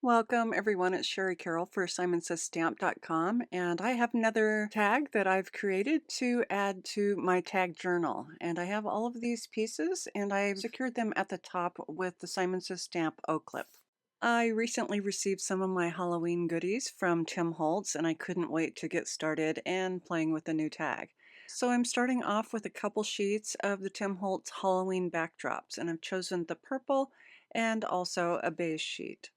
Welcome everyone, it's Shari Carroll for SimonsSaysStamp.com, and I have another tag that I've created to add to my tag journal. And I have all of these pieces and I've secured them at the top with the Simon Says Stamp O-clip. I recently received some of my Halloween goodies from Tim Holtz and I couldn't wait to get started and playing with the new tag. So I'm starting off with a couple sheets of the Tim Holtz Halloween backdrops, and I've chosen the purple and also a beige sheet.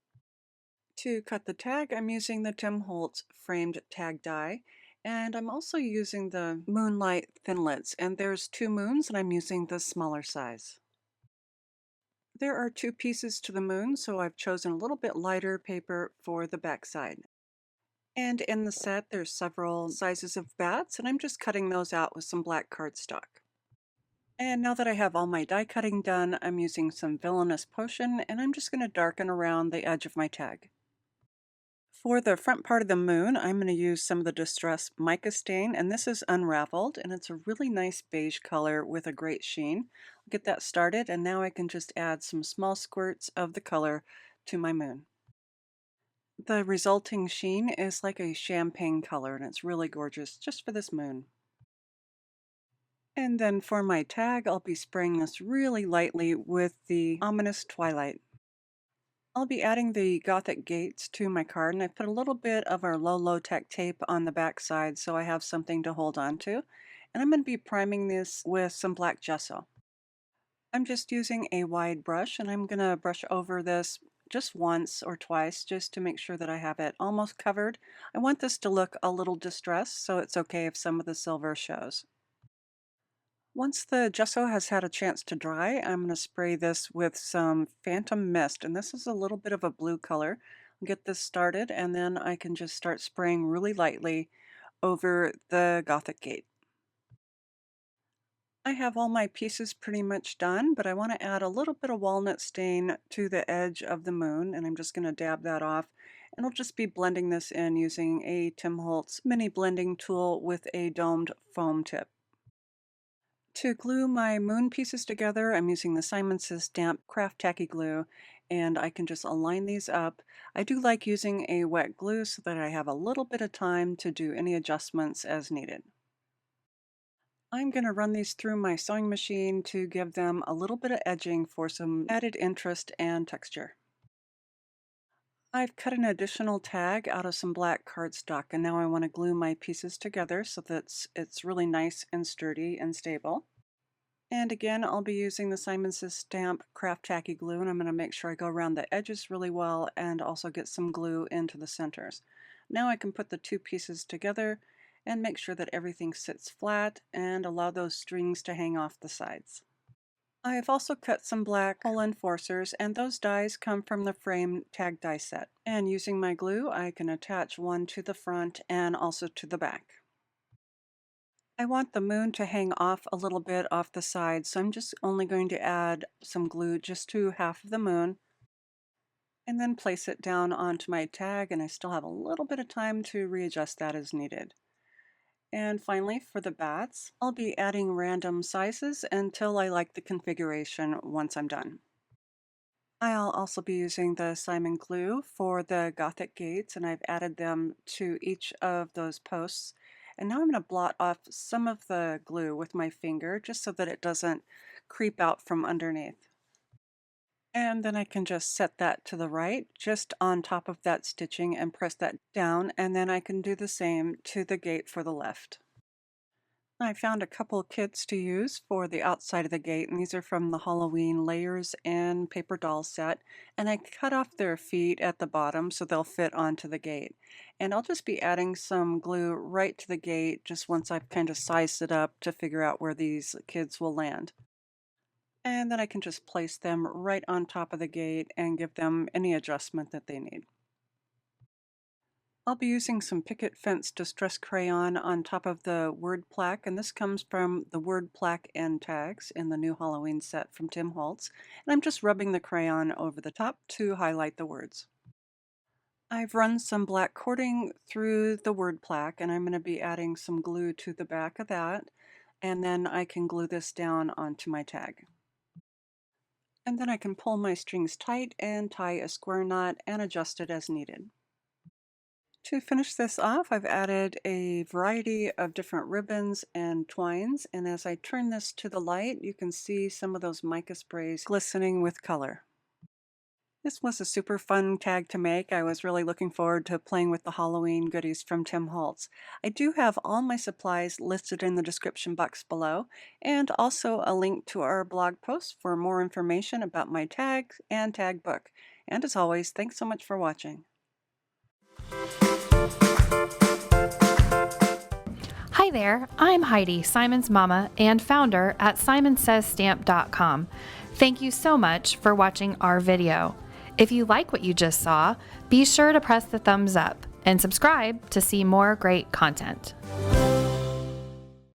To cut the tag, I'm using the Tim Holtz framed tag die, and I'm also using the Moonlight Thinlits, and there's two moons and I'm using the smaller size. There are two pieces to the moon, so I've chosen a little bit lighter paper for the back side. And in the set there's several sizes of bats, and I'm just cutting those out with some black cardstock. And now that I have all my die cutting done, I'm using some Villainous Potion, and I'm just going to darken around the edge of my tag. For the front part of the moon, I'm going to use some of the Distress Mica stain, and this is Unravelled, and it's a really nice beige color with a great sheen. I'll get that started, and now I can just add some small squirts of the color to my moon. The resulting sheen is like a champagne color, and it's really gorgeous just for this moon. And then for my tag, I'll be spraying this really lightly with the ominous Twilight. I'll be adding the Gothic gates to my card, and I put a little bit of our low-tech tape on the back side so I have something to hold on to. And I'm going to be priming this with some black gesso. I'm just using a wide brush, and I'm going to brush over this just once or twice just to make sure that I have it almost covered. I want this to look a little distressed, so it's okay if some of the silver shows. Once the gesso has had a chance to dry, I'm going to spray this with some Phantom Mist, and this is a little bit of a blue color. I'll get this started, and then I can just start spraying really lightly over the Gothic gate. I have all my pieces pretty much done, but I want to add a little bit of walnut stain to the edge of the moon, and I'm just going to dab that off. And I'll just be blending this in using a Tim Holtz mini blending tool with a domed foam tip. To glue my moon pieces together, I'm using the Simon Says Stamp Craft Tacky Glue, and I can just align these up. I do like using a wet glue so that I have a little bit of time to do any adjustments as needed. I'm going to run these through my sewing machine to give them a little bit of edging for some added interest and texture. I've cut an additional tag out of some black cardstock, and now I want to glue my pieces together so that it's really nice and sturdy and stable. And again, I'll be using the Simon Says Stamp Craft Tacky Glue, and I'm going to make sure I go around the edges really well and also get some glue into the centers. Now I can put the two pieces together and make sure that everything sits flat and allow those strings to hang off the sides. I have also cut some black hole enforcers, and those dies come from the frame tag die set. And using my glue, I can attach one to the front and also to the back. I want the moon to hang off a little bit off the side, so I'm just only going to add some glue just to half of the moon and then place it down onto my tag, and I still have a little bit of time to readjust that as needed. And finally, for the bats, I'll be adding random sizes until I like the configuration once I'm done. I'll also be using the Simon glue for the Gothic gates, and I've added them to each of those posts. And now I'm going to blot off some of the glue with my finger just so that it doesn't creep out from underneath. And then I can just set that to the right, just on top of that stitching, and press that down, and then I can do the same to the gate for the left. I found a couple kits to use for the outside of the gate, and these are from the Halloween Layers and Paper Doll set, and I cut off their feet at the bottom so they'll fit onto the gate. And I'll just be adding some glue right to the gate just once I've kind of sized it up to figure out where these kids will land. And then I can just place them right on top of the gate and give them any adjustment that they need. I'll be using some Picket Fence Distress Crayon on top of the word plaque, and this comes from the word plaque end tags in the new Halloween set from Tim Holtz, and I'm just rubbing the crayon over the top to highlight the words. I've run some black cording through the word plaque, and I'm going to be adding some glue to the back of that, and then I can glue this down onto my tag. And then I can pull my strings tight and tie a square knot and adjust it as needed. To finish this off, I've added a variety of different ribbons and twines, and as I turn this to the light, you can see some of those mica sprays glistening with color. This was a super fun tag to make. I was really looking forward to playing with the Halloween goodies from Tim Holtz. I do have all my supplies listed in the description box below, and also a link to our blog post for more information about my tags and tag book. And as always, thanks so much for watching. Hi there, I'm Heidi, Simon's mama and founder at simonsaysstamp.com. Thank you so much for watching our video. If you like what you just saw, be sure to press the thumbs up and subscribe to see more great content.